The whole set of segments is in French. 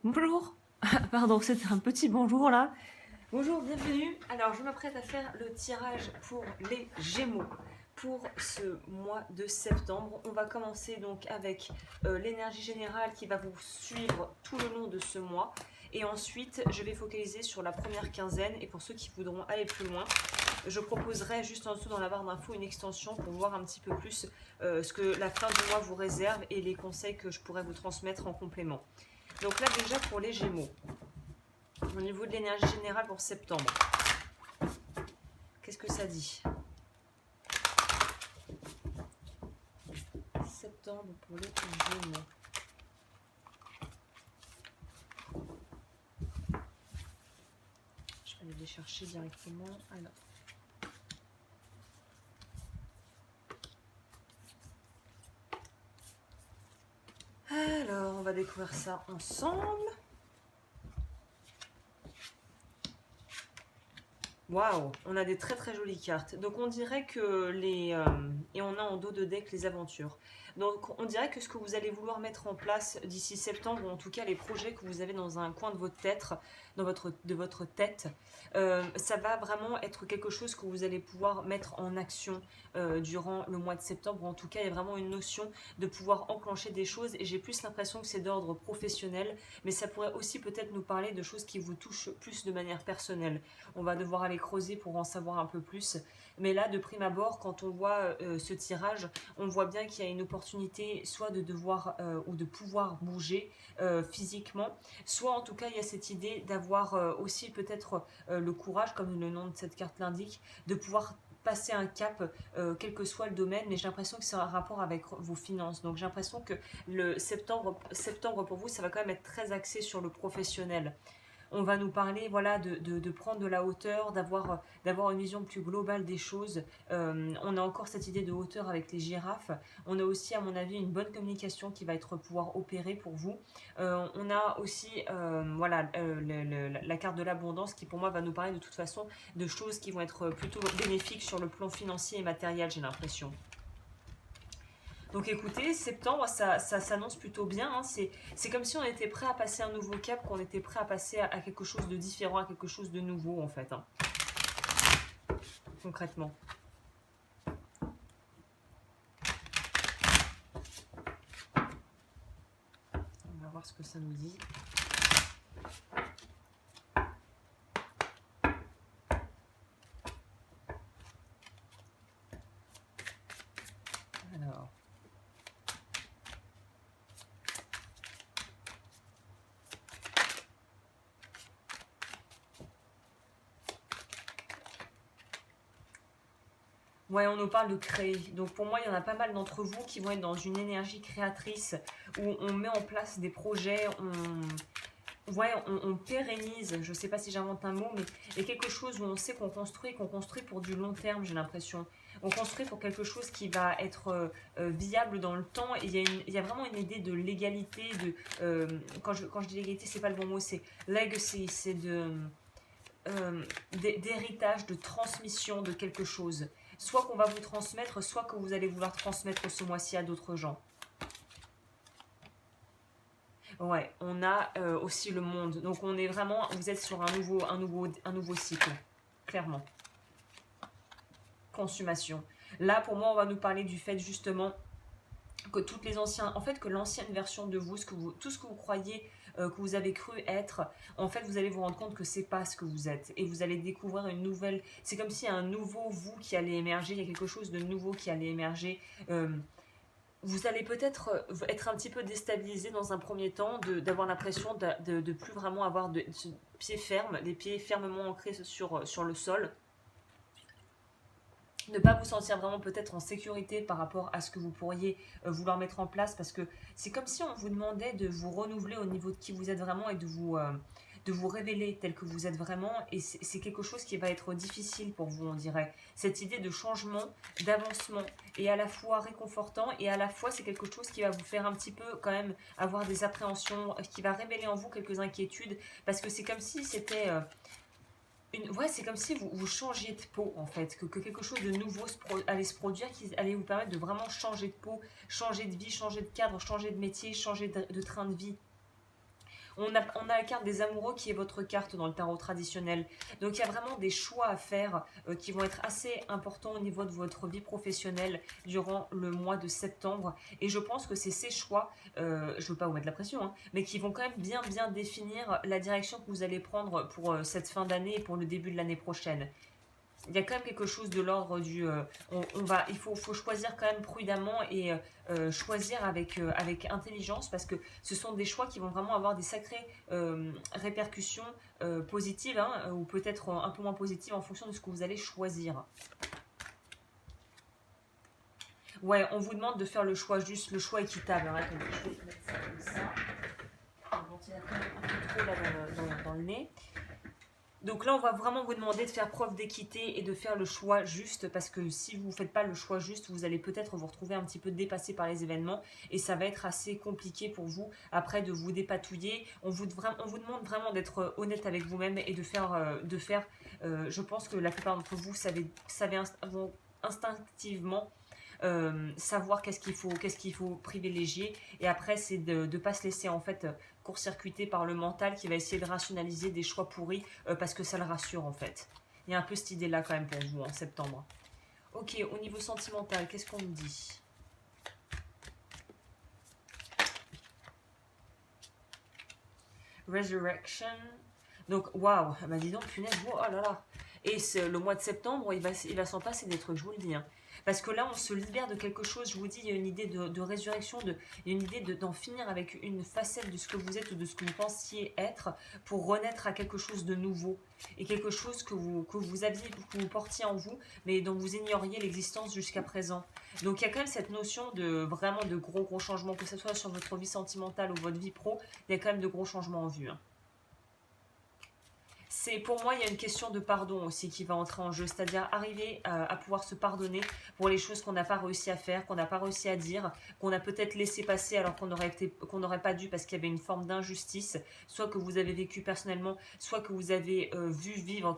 Bonjour. Pardon, c'était un petit bonjour là. Bonjour, bienvenue. Alors, je m'apprête à faire le tirage pour les Gémeaux pour ce mois de septembre. On va commencer donc avec l'énergie générale qui va vous suivre tout le long de ce mois. Et ensuite, je vais focaliser sur la première quinzaine. Et pour ceux qui voudront aller plus loin, je proposerai juste en dessous dans la barre d'infos une extension pour voir un petit peu plus ce que la fin du mois vous réserve et les conseils que je pourrais vous transmettre en complément. Donc là déjà pour les Gémeaux, au niveau de l'énergie générale pour septembre, qu'est-ce que ça dit? Septembre pour les Gémeaux. Je vais aller les chercher directement. Alors, on va découvrir ça ensemble. Waouh, on a des très très jolies cartes. Donc on dirait que les... et on a en dos de deck les aventures. Donc on dirait que ce que vous allez vouloir mettre en place d'ici septembre, ou en tout cas les projets que vous avez dans un coin de votre tête, de votre tête, ça va vraiment être quelque chose que vous allez pouvoir mettre en action durant le mois de septembre. En tout cas, il y a vraiment une notion de pouvoir enclencher des choses et j'ai plus l'impression que c'est d'ordre professionnel, mais ça pourrait aussi peut-être nous parler de choses qui vous touchent plus de manière personnelle. On va devoir aller creuser pour en savoir un peu plus. Mais là, de prime abord, quand on voit ce tirage, on voit bien qu'il y a une opportunité soit de devoir ou de pouvoir bouger physiquement, soit en tout cas il y a cette idée d'avoir aussi peut-être le courage, comme le nom de cette carte l'indique, de pouvoir passer un cap, quel que soit le domaine, mais j'ai l'impression que c'est un rapport avec vos finances. Donc j'ai l'impression que le septembre pour vous, ça va quand même être très axé sur le professionnel. On va nous parler voilà, de prendre de la hauteur, d'avoir une vision plus globale des choses. On a encore cette idée de hauteur avec les girafes. On a aussi, à mon avis, une bonne communication qui va être pouvoir opérer pour vous. On a aussi voilà, la carte de l'abondance qui, pour moi, va nous parler de toute façon de choses qui vont être plutôt bénéfiques sur le plan financier et matériel, j'ai l'impression. Donc écoutez, septembre, ça s'annonce plutôt bien. Hein. C'est comme si on était prêt à passer un nouveau cap, qu'on était prêt à passer à quelque chose de différent, à quelque chose de nouveau en fait. Hein. Concrètement. On va voir ce que ça nous dit. Alors. Ouais, on nous parle de créer. Donc pour moi, il y en a pas mal d'entre vous qui vont être dans une énergie créatrice où on met en place des projets, on pérennise, je ne sais pas si j'invente un mot, mais il y a quelque chose où on sait qu'on construit pour du long terme, j'ai l'impression. On construit pour quelque chose qui va être viable dans le temps. Et il y a vraiment une idée de l'égalité, quand je dis l'égalité, c'est pas le bon mot, c'est legacy, c'est d'héritage, de transmission de quelque chose. Soit qu'on va vous transmettre, soit que vous allez vouloir transmettre ce mois-ci à d'autres gens. Ouais, on a aussi le monde. Donc on est vraiment, vous êtes sur un nouveau cycle, clairement. Consommation. Là, pour moi, on va nous parler du fait justement que toutes les anciens, en fait, que l'ancienne version de vous, tout ce que vous croyez que vous avez cru être, en fait, vous allez vous rendre compte que c'est pas ce que vous êtes, et vous allez découvrir une nouvelle. C'est comme s'il y a un nouveau vous qui allait émerger. Il y a quelque chose de nouveau qui allait émerger. Vous allez peut-être être un petit peu déstabilisé dans un premier temps, d'avoir l'impression de plus vraiment avoir de pieds fermes, les pieds fermement ancrés sur le sol. Ne pas vous sentir vraiment peut-être en sécurité par rapport à ce que vous pourriez vouloir mettre en place, parce que c'est comme si on vous demandait de vous renouveler au niveau de qui vous êtes vraiment et de vous révéler tel que vous êtes vraiment, et c'est quelque chose qui va être difficile pour vous, on dirait. Cette idée de changement, d'avancement, est à la fois réconfortant et à la fois c'est quelque chose qui va vous faire un petit peu quand même avoir des appréhensions, qui va révéler en vous quelques inquiétudes, parce que c'est comme si c'était... ouais, c'est comme si vous changiez de peau en fait, que quelque chose de nouveau allait se produire, qui allait vous permettre de vraiment changer de peau, changer de vie, changer de cadre, changer de métier, changer de train de vie. On a la carte des amoureux qui est votre carte dans le tarot traditionnel. Donc il y a vraiment des choix à faire qui vont être assez importants au niveau de votre vie professionnelle durant le mois de septembre. Et je pense que c'est ces choix, je ne veux pas vous mettre la pression, hein, mais qui vont quand même bien définir la direction que vous allez prendre pour cette fin d'année et pour le début de l'année prochaine. Il y a quand même quelque chose de l'ordre du il faut choisir quand même prudemment et choisir avec intelligence, parce que ce sont des choix qui vont vraiment avoir des sacrées répercussions positives, hein, ou peut-être un peu moins positives en fonction de ce que vous allez choisir. Ouais, on vous demande de faire le choix juste, le choix équitable. Hein. Attendez, je vais mettre ça comme ça. Le ventilateur un peu trop là dans le nez. Donc là, on va vraiment vous demander de faire preuve d'équité et de faire le choix juste, parce que si vous ne faites pas le choix juste, vous allez peut-être vous retrouver un petit peu dépassé par les événements et ça va être assez compliqué pour vous après de vous dépatouiller. On vous demande vraiment d'être honnête avec vous-même et de faire, je pense que la plupart d'entre vous vont instinctivement savoir qu'est-ce qu'il faut privilégier, et après c'est de ne pas se laisser en fait court-circuiter par le mental qui va essayer de rationaliser des choix pourris parce que ça le rassure en fait. Il y a un peu cette idée là quand même pour vous en septembre. Ok, au niveau sentimental, qu'est-ce qu'on nous dit? Resurrection. Donc waouh, bah dis donc punaise, oh là là. Et le mois de septembre, il va s'en passer des trucs, je vous le dis. Hein. Parce que là, on se libère de quelque chose. Je vous dis, il y a une idée de résurrection, il y a une idée d'en finir avec une facette de ce que vous êtes ou de ce que vous pensiez être pour renaître à quelque chose de nouveau. Et quelque chose que vous portiez en vous, mais dont vous ignoriez l'existence jusqu'à présent. Donc il y a quand même cette notion de vraiment de gros changements, que ce soit sur votre vie sentimentale ou votre vie pro, il y a quand même de gros changements en vue. Hein. Pour moi, il y a une question de pardon aussi qui va entrer en jeu, c'est-à-dire arriver à pouvoir se pardonner pour les choses qu'on n'a pas réussi à faire, qu'on n'a pas réussi à dire, qu'on a peut-être laissé passer alors qu'on n'aurait pas dû parce qu'il y avait une forme d'injustice, soit que vous avez vécu personnellement, soit que vous avez vu vivre,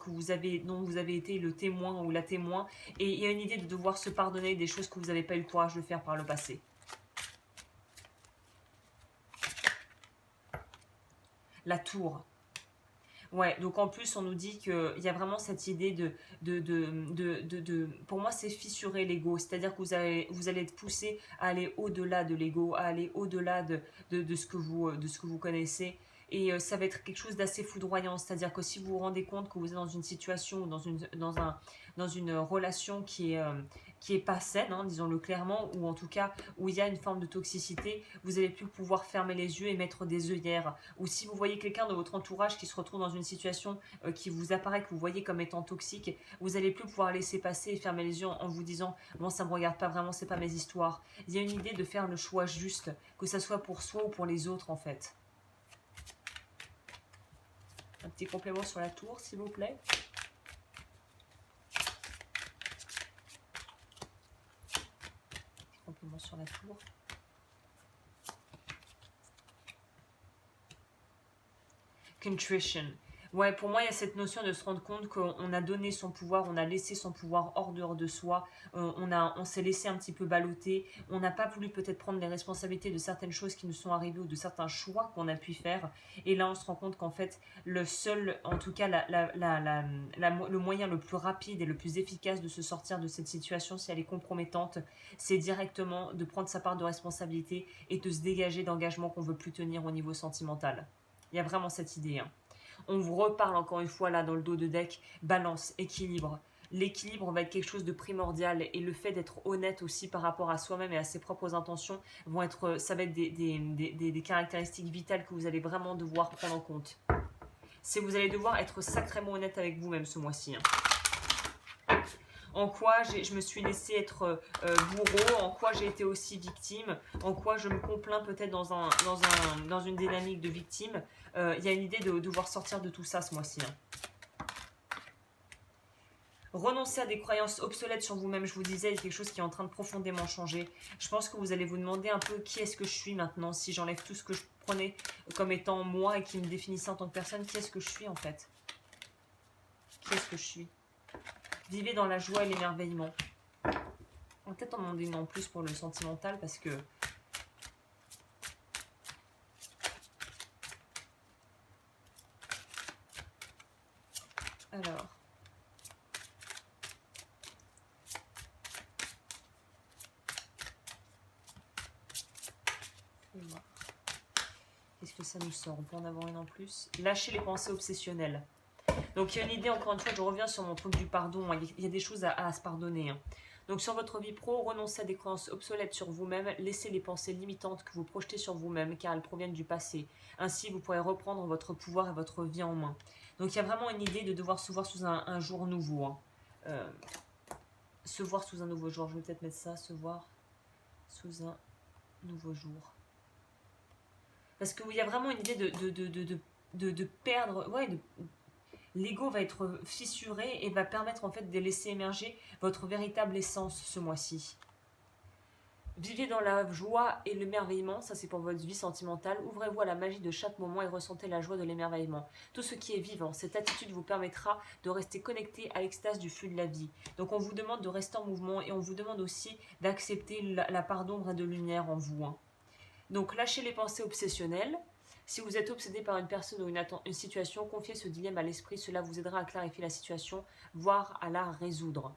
dont vous avez été le témoin ou la témoin, et il y a une idée de devoir se pardonner des choses que vous n'avez pas eu le courage de faire par le passé. La tour. Ouais, donc en plus, on nous dit qu'il y a vraiment cette idée pour moi, c'est fissurer l'ego. C'est-à-dire que vous allez être poussé à aller au-delà de l'ego, à aller au-delà de ce que vous connaissez. Et ça va être quelque chose d'assez foudroyant. C'est-à-dire que si vous vous rendez compte que vous êtes dans une situation ou dans une relation qui est pas saine, hein, disons-le clairement, ou en tout cas où il y a une forme de toxicité, vous n'allez plus pouvoir fermer les yeux et mettre des œillères. Ou si vous voyez quelqu'un de votre entourage qui se retrouve dans une situation qui vous apparaît, que vous voyez comme étant toxique, vous n'allez plus pouvoir laisser passer et fermer les yeux en vous disant « Bon, ça ne me regarde pas vraiment, c'est pas mes histoires ». Il y a une idée de faire le choix juste, que ça soit pour soi ou pour les autres en fait. Un petit complément sur la tour, s'il vous plaît. Complément sur la tour. Contrition. Ouais, pour moi, il y a cette notion de se rendre compte qu'on a donné son pouvoir, on a laissé son pouvoir hors dehors de soi, on s'est laissé un petit peu balloter, on n'a pas voulu peut-être prendre les responsabilités de certaines choses qui nous sont arrivées ou de certains choix qu'on a pu faire. Et là, on se rend compte qu'en fait, le seul, en tout cas, le moyen le plus rapide et le plus efficace de se sortir de cette situation, si elle est compromettante, c'est directement de prendre sa part de responsabilité et de se dégager d'engagements qu'on ne veut plus tenir au niveau sentimental. Il y a vraiment cette idée, hein. On vous reparle encore une fois là dans le dos de deck, balance, équilibre. L'équilibre va être quelque chose de primordial et le fait d'être honnête aussi par rapport à soi-même et à ses propres intentions ça va être des caractéristiques vitales que vous allez vraiment devoir prendre en compte. Vous allez devoir être sacrément honnête avec vous-même ce mois-ci. Hein. En quoi je me suis laissé être bourreau, en quoi j'ai été aussi victime, en quoi je me complains peut-être dans une dynamique de victime. Il y a une idée de devoir sortir de tout ça ce mois-ci. Hein. Renoncer à des croyances obsolètes sur vous-même, je vous disais, il y a quelque chose qui est en train de profondément changer. Je pense que vous allez vous demander un peu qui est-ce que je suis maintenant, si j'enlève tout ce que je prenais comme étant moi et qui me définissait en tant que personne, qui est-ce que je suis en fait? Qui est-ce que je suis? Vivez dans la joie et l'émerveillement. On va peut-être en demander une en plus pour le sentimental parce que Alors. Qu'est-ce que ça nous sort? On peut en avoir une en plus. Lâcher les pensées obsessionnelles. Donc il y a une idée, encore une fois, je reviens sur mon truc du pardon. Il y a des choses à se pardonner. Donc sur votre vie pro, renoncez à des croyances obsolètes sur vous-même. Laissez les pensées limitantes que vous projetez sur vous-même car elles proviennent du passé. Ainsi, vous pourrez reprendre votre pouvoir et votre vie en main. Donc il y a vraiment une idée de devoir se voir sous un jour nouveau. Se voir sous un nouveau jour. Je vais peut-être mettre ça, se voir sous un nouveau jour. Parce qu'il y a vraiment une idée de perdre... Ouais, l'ego va être fissuré et va permettre en fait de laisser émerger votre véritable essence ce mois-ci. Vivez dans la joie et l'émerveillement, ça c'est pour votre vie sentimentale. Ouvrez-vous à la magie de chaque moment et ressentez la joie de l'émerveillement. Tout ce qui est vivant, cette attitude vous permettra de rester connecté à l'extase du flux de la vie. Donc on vous demande de rester en mouvement et on vous demande aussi d'accepter la part d'ombre et de lumière en vous. Donc lâchez les pensées obsessionnelles. Si vous êtes obsédé par une personne ou une situation, confiez ce dilemme à l'esprit. Cela vous aidera à clarifier la situation, voire à la résoudre.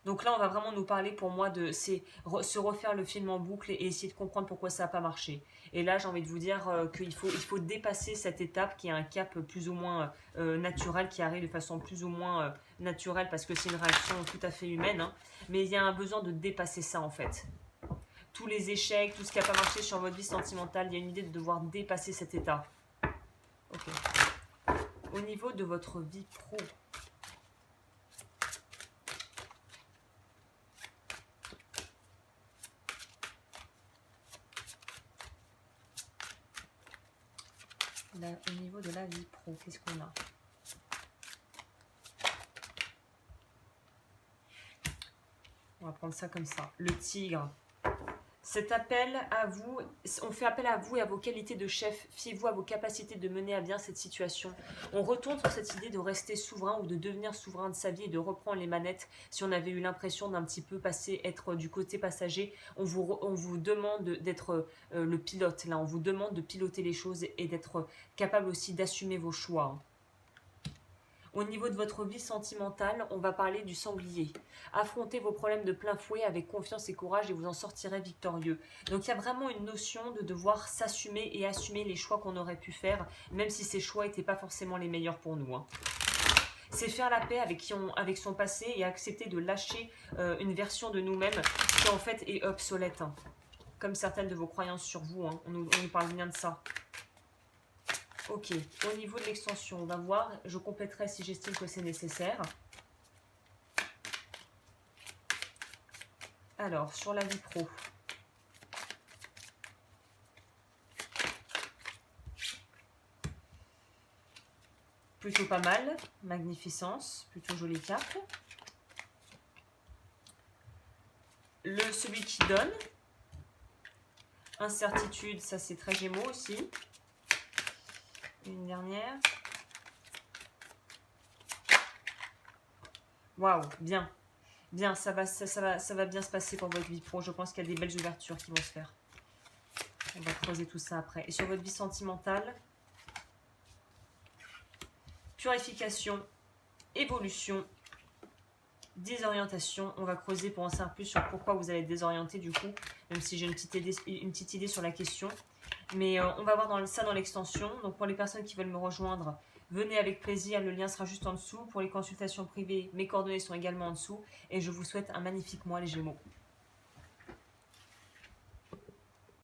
Donc là, on va vraiment nous parler pour moi de se refaire le film en boucle et essayer de comprendre pourquoi ça n'a pas marché. Et là, j'ai envie de vous dire qu'il faut dépasser cette étape qui est un cap plus ou moins naturel, qui arrive de façon plus ou moins naturelle parce que c'est une réaction tout à fait humaine. Hein. Mais il y a un besoin de dépasser ça en fait. Tous les échecs, tout ce qui n'a pas marché sur votre vie sentimentale, il y a une idée de devoir dépasser cet état. Ok. Au niveau de votre vie pro, là, au niveau de la vie pro, qu'est-ce qu'on a? On va prendre ça comme ça. Le tigre. Cet appel à vous, on fait appel à vous et à vos qualités de chef. Fiez-vous à vos capacités de mener à bien cette situation. On retourne sur cette idée de rester souverain ou de devenir souverain de sa vie et de reprendre les manettes. Si on avait eu l'impression d'un petit peu être du côté passager, on vous demande d'être le pilote. Là, on vous demande de piloter les choses et d'être capable aussi d'assumer vos choix. Au niveau de votre vie sentimentale, on va parler du sanglier. Affrontez vos problèmes de plein fouet avec confiance et courage et vous en sortirez victorieux. Donc il y a vraiment une notion de devoir s'assumer et assumer les choix qu'on aurait pu faire, même si ces choix n'étaient pas forcément les meilleurs pour nous. Hein. C'est faire la paix avec son passé et accepter de lâcher une version de nous-mêmes qui en fait est obsolète. Hein. Comme certaines de vos croyances sur vous, hein. on nous parle bien de ça. Ok, au niveau de l'extension, on va voir, je compléterai si j'estime que c'est nécessaire. Alors, sur la vie pro. Plutôt pas mal, magnificence, plutôt jolie carte. Celui qui donne. Incertitude, ça c'est très Gémeaux aussi. Une dernière. Waouh, bien. Bien, ça va bien se passer pour votre vie pro. Je pense qu'il y a des belles ouvertures qui vont se faire. On va creuser tout ça après. Et sur votre vie sentimentale, purification, évolution, désorientation. On va creuser pour en savoir plus sur pourquoi vous allez être désorienté du coup, même si j'ai une petite idée sur la question. Mais on va voir ça dans l'extension. Donc pour les personnes qui veulent me rejoindre, venez avec plaisir, le lien sera juste en dessous. Pour les consultations privées, mes coordonnées sont également en dessous. Et je vous souhaite un magnifique mois les Gémeaux.